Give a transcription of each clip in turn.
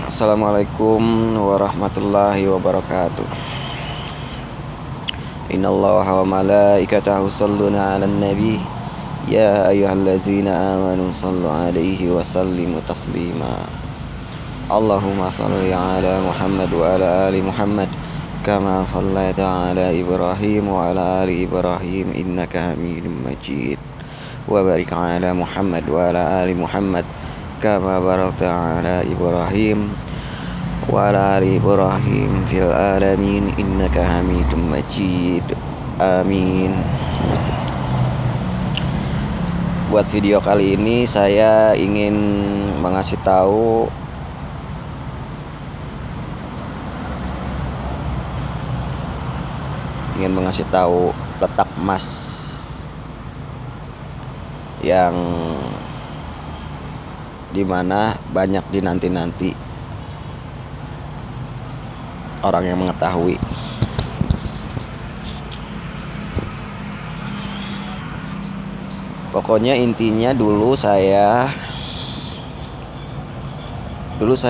Assalamualaikum warahmatullahi wabarakatuh. Innallaha wa malaikatahu yusholluna 'alan nabi. Ya ayyuhallazina amanu shallu 'alaihi wa sallimu taslima. Allahumma shalli 'ala Muhammad wa 'ala ali Muhammad kama shallaita 'ala Ibrahim wa 'ala ali Ibrahim innaka Hamidum Majid. Wa barik 'ala Muhammad wa 'ala ali Muhammad kama barakta 'ala Ibrahim wa 'ala ali Ibrahim fil alamin innaka Hamidum Majid. Amin. Buat video kali ini saya ingin mengasih tahu letak emas yang dimana banyak dinanti-nanti orang yang mengetahui. Pokoknya intinya dulu saya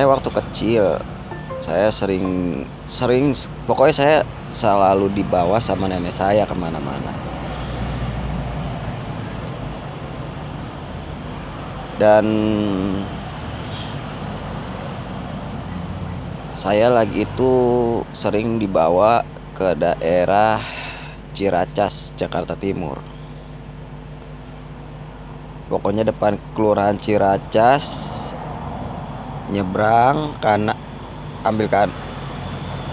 waktu kecil saya sering pokoknya saya selalu dibawa sama nenek saya kemana-mana. Dan saya lagi itu sering dibawa ke daerah Ciracas, Jakarta Timur. Pokoknya depan kelurahan Ciracas, nyebrang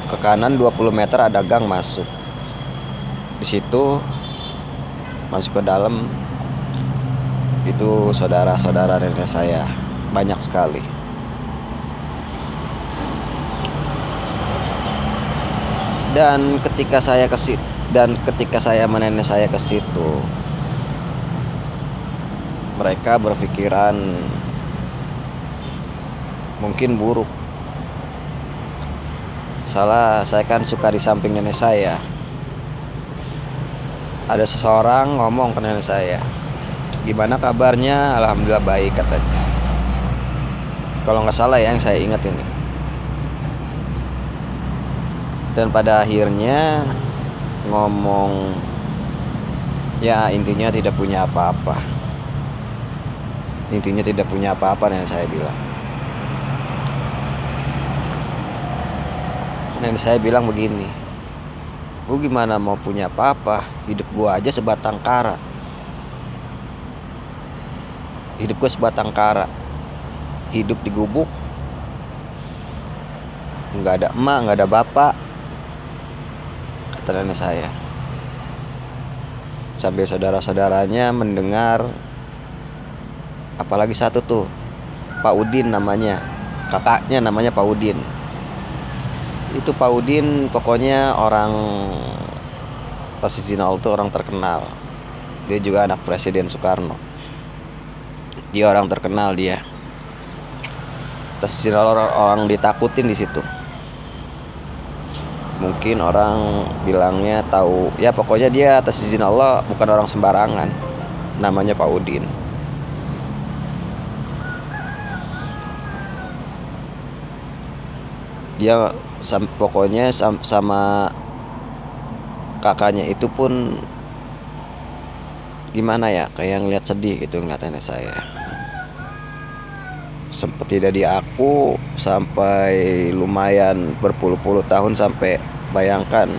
ke kanan 20 meter ada gang masuk. Di situ masuk ke dalam itu saudara-saudara nenek saya, banyak sekali. Dan ketika saya sama nenek saya ke situ, mereka berpikiran mungkin buruk. Salah, saya kan suka di samping nenek saya. Ada seseorang ngomong ke nenek saya, "Gimana kabarnya?" "Alhamdulillah baik," katanya. Kalau nggak salah ya, yang saya ingat ini. Dan pada akhirnya ngomong, ya intinya tidak punya apa-apa. Nenek saya bilang. Nenek saya bilang begini, "Gue gimana mau punya apa-apa? Hidup gue aja sebatang kara. Hidup di gubuk, nggak ada emak, nggak ada bapak," kata nenek saya. Sambil saudara-saudaranya mendengar. Apalagi satu tuh, Pak Udin namanya, kakaknya namanya Pak Udin. Itu Pak Udin pokoknya orang Tasizina itu orang terkenal. Dia juga anak Presiden Soekarno. Dia orang terkenal dia. Tasizina orang ditakutin di situ. Mungkin orang bilangnya tahu, ya pokoknya dia Tasizina Allah bukan orang sembarangan. Namanya Pak Udin. Dia pokoknya sama kakaknya itu pun gimana ya, kayak ngeliat sedih gitu ngeliat nenek saya. Sempet tidak diaku sampai lumayan berpuluh-puluh tahun, sampai bayangkan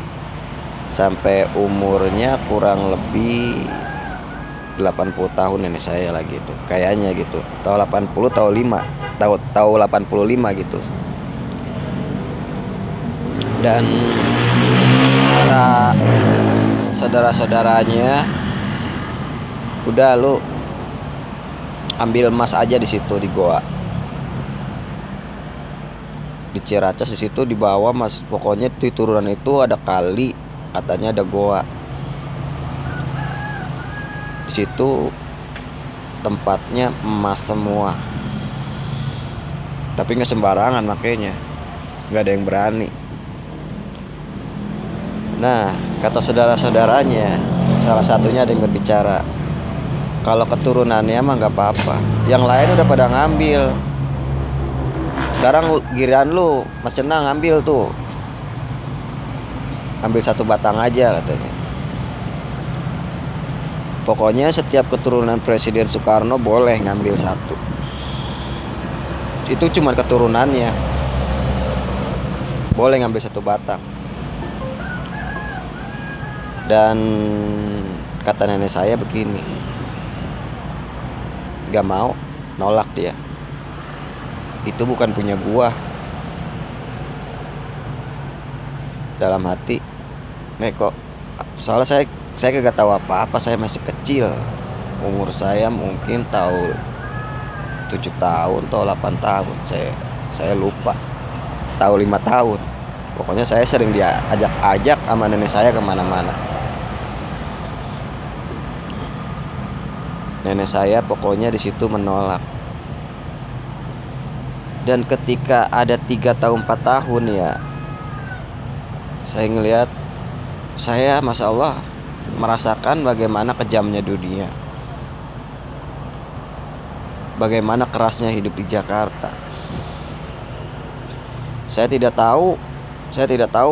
sampai umurnya kurang lebih 80 tahun nenek saya lagi itu. Kayaknya gitu. Tahun 80 tahun 85 gitu. Dan kata saudara-saudaranya, "Udah lu ambil emas aja di situ di goa." Di Ciracas di situ di bawah mas, pokoknya di turunan itu ada kali, katanya ada goa. Di situ tempatnya emas semua. Tapi nggak sembarangan makanya, nggak ada yang berani. Nah, kata saudara-saudaranya, salah satunya ada yang berbicara, "Kalau keturunannya mah nggak apa-apa, yang lain udah pada ngambil." Sekarang giliran lu Mas Cena ngambil tuh, ambil 1 batang aja katanya. Pokoknya setiap keturunan Presiden Soekarno boleh ngambil 1. Itu cuma keturunannya boleh ngambil 1 batang. Dan kata nenek saya begini, gak mau, nolak dia. Itu bukan punya gua. Dalam hati, kok soalnya saya kagak tahu apa-apa, saya masih kecil. Umur saya mungkin tahun 7 tahun atau 8 tahun, saya lupa. Tahu 5 tahun. Pokoknya saya sering diajak-ajak sama nenek saya kemana-mana. Nenek saya pokoknya di situ menolak. Dan ketika ada 3 tahun 4 tahun ya, saya ngelihat, saya Masya Allah merasakan bagaimana kejamnya dunia, bagaimana kerasnya hidup di Jakarta. Saya tidak tahu,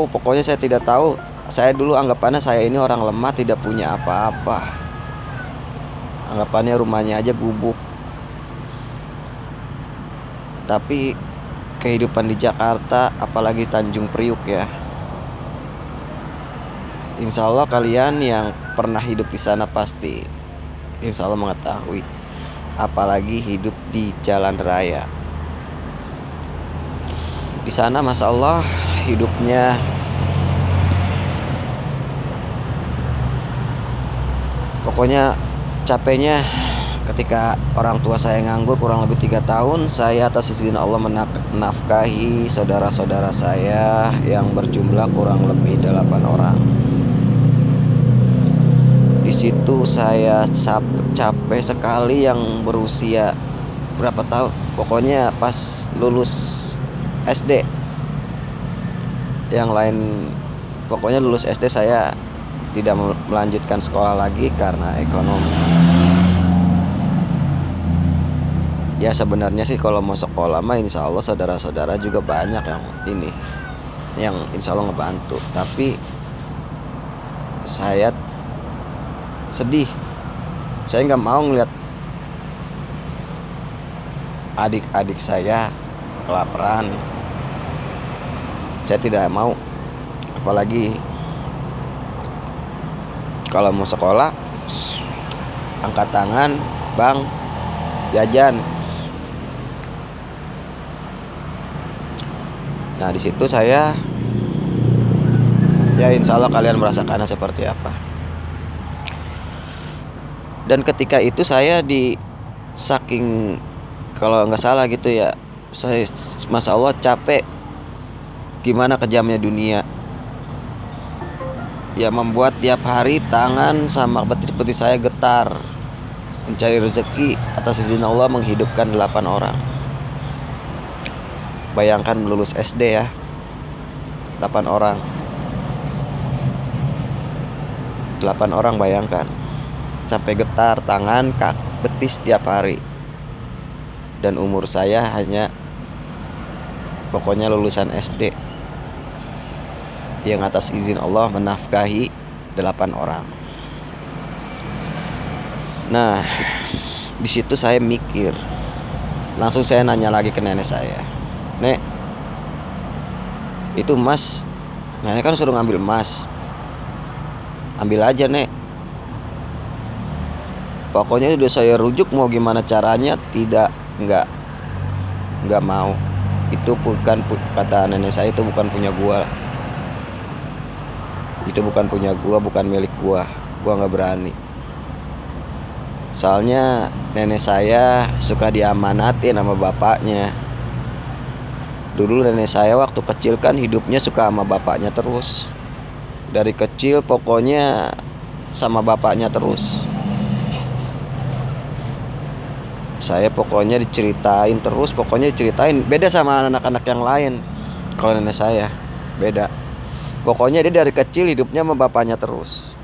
pokoknya saya tidak tahu. Saya dulu anggapannya saya ini orang lemah, tidak punya apa-apa. Anggapannya rumahnya aja gubuk. Tapi kehidupan di Jakarta, apalagi Tanjung Priuk ya, insya Allah kalian yang pernah hidup di sana pasti insya Allah mengetahui. Apalagi hidup di jalan raya. Di sana Masya Allah hidupnya pokoknya capeknya. Ketika orang tua saya nganggur kurang lebih 3 tahun, saya atas izin Allah menafkahi saudara-saudara saya yang berjumlah kurang lebih 8 orang. Di situ saya capek sekali, yang berusia berapa tahun, pokoknya pas lulus SD. Yang lain pokoknya lulus SD saya tidak melanjutkan sekolah lagi karena ekonomi. Ya sebenarnya sih kalau mau sekolah mah insya Allah saudara-saudara juga banyak yang insya Allah ngebantu. Tapi saya sedih, saya nggak mau ngeliat adik-adik saya kelaparan. Saya tidak mau, apalagi kalau mau sekolah angkat tangan, bang, jajan. Nah di situ saya, ya insya Allah kalian merasakannya seperti apa. Dan ketika itu saya saking, kalau nggak salah gitu ya, saya Masya Allah capek, gimana kejamnya dunia. Ya membuat tiap hari tangan sama betis-betis saya getar, mencari rezeki atas izin Allah, menghidupkan 8 orang. Bayangkan lulus SD ya, 8 orang. 8 orang, bayangkan. Sampai getar tangan, betis tiap hari. Dan umur saya hanya pokoknya lulusan SD, yang atas izin Allah menafkahi 8 orang. Nah, di situ saya mikir, langsung saya nanya lagi ke nenek saya, "Nek, itu emas, nenek kan suruh ngambil emas, ambil aja nek." Pokoknya udah saya rujuk mau gimana caranya, nggak mau. Itu bukan, kata nenek saya, itu bukan punya gua. Itu bukan punya gua, bukan milik gua. Gua nggak berani. Soalnya nenek saya suka diamanatin sama bapaknya. Dulu nenek saya waktu kecil kan hidupnya suka sama bapaknya terus. Dari kecil pokoknya sama bapaknya terus. Saya pokoknya diceritain terus, beda sama anak-anak yang lain. Kalau nenek saya beda. Pokoknya dia dari kecil hidupnya sama bapaknya terus.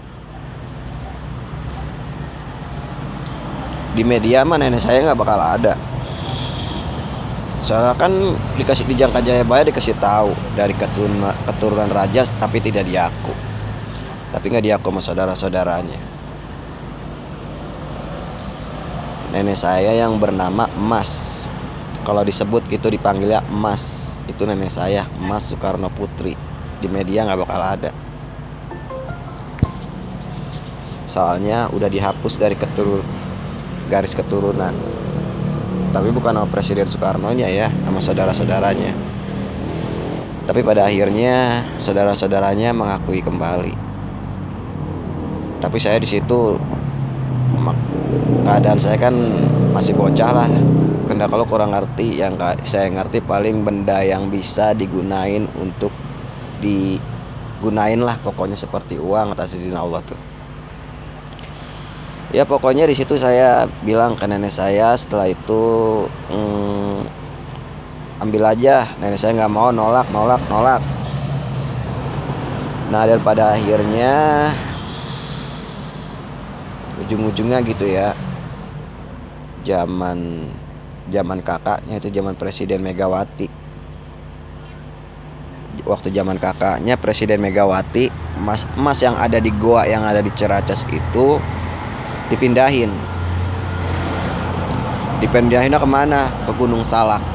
Di media mah nenek saya nggak bakal ada. Soalnya kan dikasih di Jangka Jayabaya dikasih tahu dari keturunan raja tapi tidak diaku. Tapi nggak diaku sama saudara-saudaranya. Nenek saya yang bernama Emas. Kalau disebut gitu dipanggilnya Emas. Itu nenek saya, Emas Soekarno Putri. Di media nggak bakal ada. Soalnya udah dihapus dari garis keturunan. Tapi bukan sama Presiden Soekarno-nya ya, sama saudara-saudaranya. Tapi pada akhirnya saudara-saudaranya mengakui kembali. Tapi saya di situ keadaan saya kan masih bocah lah. Karena kalau kurang ngerti, yang saya ngerti paling benda yang bisa digunain untuk digunain lah, pokoknya seperti uang atas izin Allah tuh. Ya pokoknya di situ saya bilang ke nenek saya, setelah itu ambil aja. Nenek saya nggak mau, nolak. Nah dan pada akhirnya ujung-ujungnya gitu ya, zaman kakaknya itu zaman Presiden Megawati. Waktu zaman kakaknya Presiden Megawati, emas yang ada di goa yang ada di Ciracas itu dipindahinnya kemana? Ke Gunung Salak.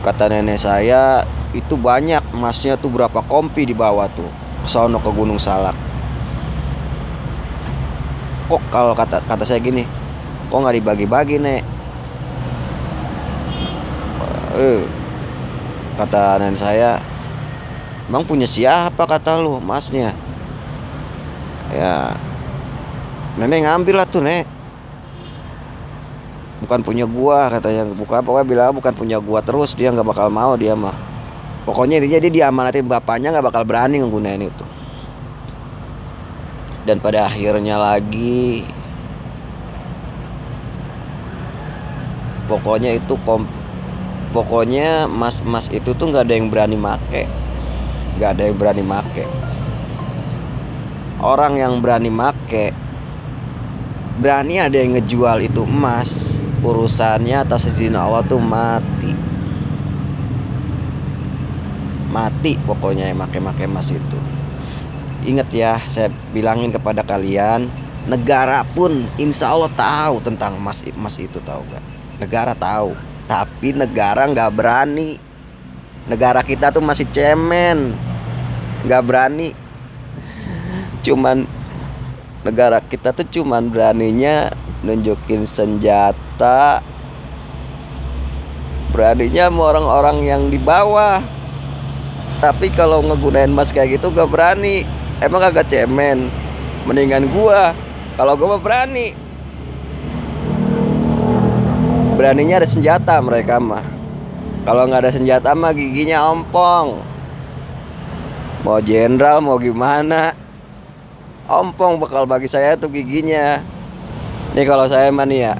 Kata nenek saya itu banyak emasnya tuh, berapa kompi di bawah tuh, sono ke Gunung Salak. Kok kalau kata saya gini, kok nggak dibagi-bagi nek? Kata nenek saya, emang punya siapa kata lu emasnya? Ya nenek ngambil lah tuh nek, bukan punya gua katanya. Pokoknya bilang bukan punya gua terus, dia nggak bakal mau dia mah. Pokoknya intinya dia diamanatin bapaknya, nggak bakal berani nggunain itu. Dan pada akhirnya lagi pokoknya mas itu tuh nggak ada yang berani make. Orang yang berani make, berani ada yang ngejual itu emas, urusannya atas izin Allah tuh mati pokoknya yang make emas itu. Ingat ya, saya bilangin kepada kalian, negara pun insya Allah tahu tentang emas itu, tahu gak? Negara tahu, tapi negara nggak berani. Negara kita tuh masih cemen, nggak berani. Negara kita tuh cuman beraninya nunjukin senjata, beraninya sama orang-orang yang di bawah. Tapi kalau ngegunain emas kayak gitu gak berani. Emang agak cemen. Mendingan gua, kalau gua mah berani. Beraninya ada senjata mereka mah. Kalau nggak ada senjata mah giginya ompong. Mau jenderal mau gimana, ompong bakal bagi saya tuh giginya. Nih kalau saya mah nih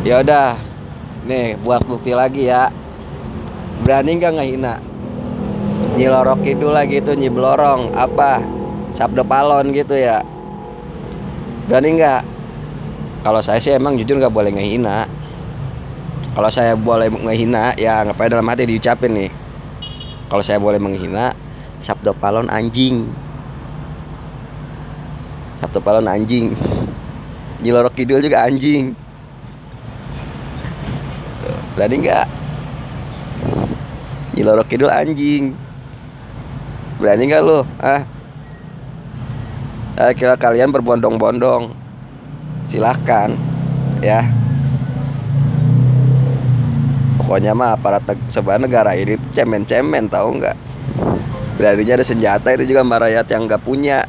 ya udah nih buat bukti lagi ya. Berani nggak ngehina Nyi Loro Kidul lagi tuh, Nyi Blorong apa Sabdo Palon gitu ya? Berani nggak? Kalau saya sih emang jujur nggak boleh ngehina. Kalau saya boleh ngehina ya ngapain dalam hati diucapin nih. Kalau saya boleh menghina, Sabdo Palon anjing. Sabdo Palon anjing. Nyi Loro Kidul juga anjing. Tuh, berani nggak? Nyi Loro Kidul anjing. Berani nggak lo? Kira kalian berbondong-bondong, silahkan ya. Pokoknya mah aparat sebuah negara ini tuh cemen-cemen, tahu nggak? Beraninya ada senjata itu juga sama rakyat yang nggak punya.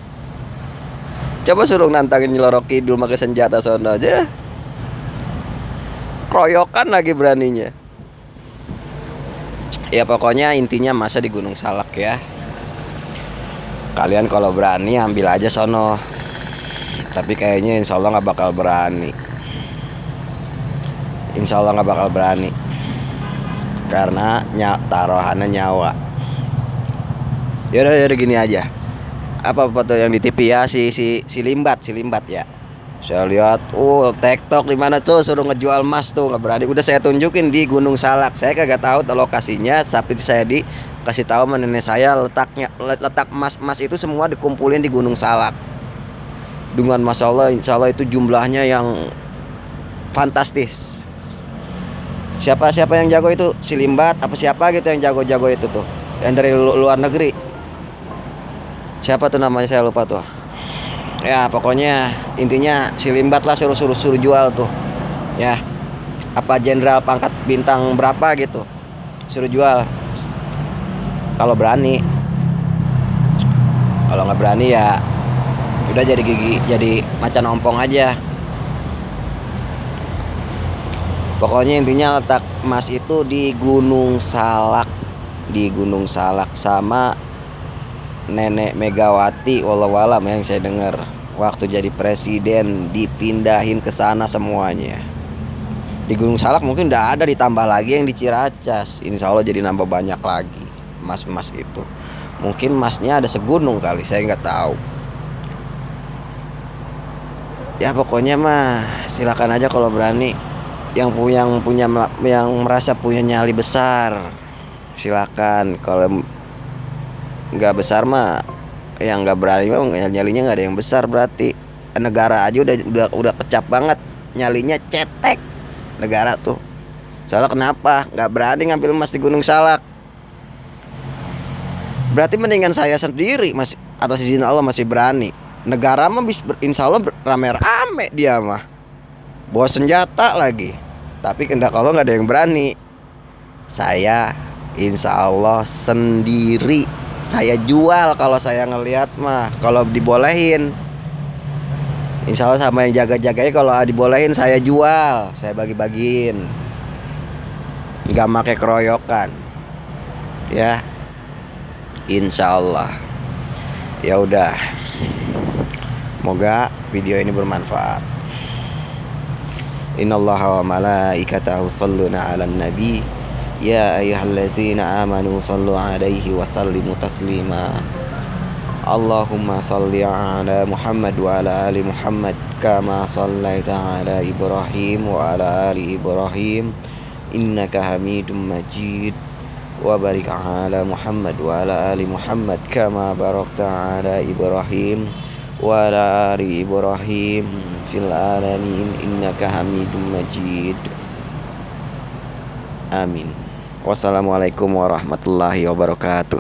Coba suruh nantangin Nyi Loro Kidul pakai senjata sono aja, kroyokan lagi beraninya. Ya pokoknya intinya masa di Gunung Salak ya. Kalian kalau berani ambil aja sono. Tapi kayaknya insya Allah gak bakal berani. Insya Allah gak bakal berani. Karena taruhannya nyawa. Yaudah gini aja. Apa foto yang di TV ya, si Limbat ya. Saya lihat, TikTok di mana tuh suruh ngejual emas tuh, nggak berani. Udah saya tunjukin di Gunung Salak. Saya kagak tahu tuh lokasinya, tapi saya dikasih tahu sama nenek saya letak emas itu semua dikumpulin di Gunung Salak. Dengan masya Allah, insya Allah itu jumlahnya yang fantastis. Siapa yang jago itu? Si Limbat apa siapa gitu yang jago-jago itu tuh? Yang dari luar negeri. Siapa tuh namanya saya lupa tuh. Ya pokoknya intinya si Limbat lah suruh jual tuh. Ya, apa jenderal pangkat bintang berapa gitu. Suruh jual. Kalau berani. Kalau nggak berani ya udah jadi macan ompong aja. Pokoknya intinya letak emas itu di Gunung Salak. Di Gunung Salak sama Nenek Megawati wallahualam yang saya dengar waktu jadi presiden dipindahin ke sana semuanya. Di Gunung Salak mungkin udah ada, ditambah lagi yang di Ciracas. Insya Allah jadi nambah banyak lagi emas-emas itu. Mungkin emasnya ada segunung kali, saya nggak tahu. Ya pokoknya mah silakan aja kalau berani. Yang merasa punya nyali besar silakan. Kalau nggak besar mah yang nggak berani mah nyalinya nggak ada yang besar, berarti negara aja udah kecap banget, nyalinya cetek negara tuh. Soalnya kenapa nggak berani ngambil emas di Gunung Salak? Berarti mendingan saya sendiri masih atas izin Allah masih berani. Negara mah insya Allah rame-rame dia mah bawa senjata lagi, tapi kehendak Allah nggak ada yang berani. Saya insya Allah sendiri, saya jual kalau saya ngelihat mah. Kalau dibolehin insya Allah sama yang jaga-jaganya, kalau dibolehin saya jual, saya bagi-bagiin, nggak pakai keroyokan ya, insya Allah. Ya udah, semoga video ini bermanfaat. Innallaha wa malaikatahu shalluna 'alan nabi ya ayyuhallazina amanu shallu 'alaihi wa sallimu taslima. Allahumma shalli 'ala Muhammad wa 'ala ali Muhammad kama shallaita 'ala Ibrahim wa 'ala ali Ibrahim innaka Hamidum Majid. Wa barik 'ala Muhammad wa 'ala ali Muhammad kama barakta 'ala Ibrahim wa 'ala ali Ibrahim fil alamin innaka Hamidum Majid. Amin. Wassalamualaikum warahmatullahi wabarakatuh.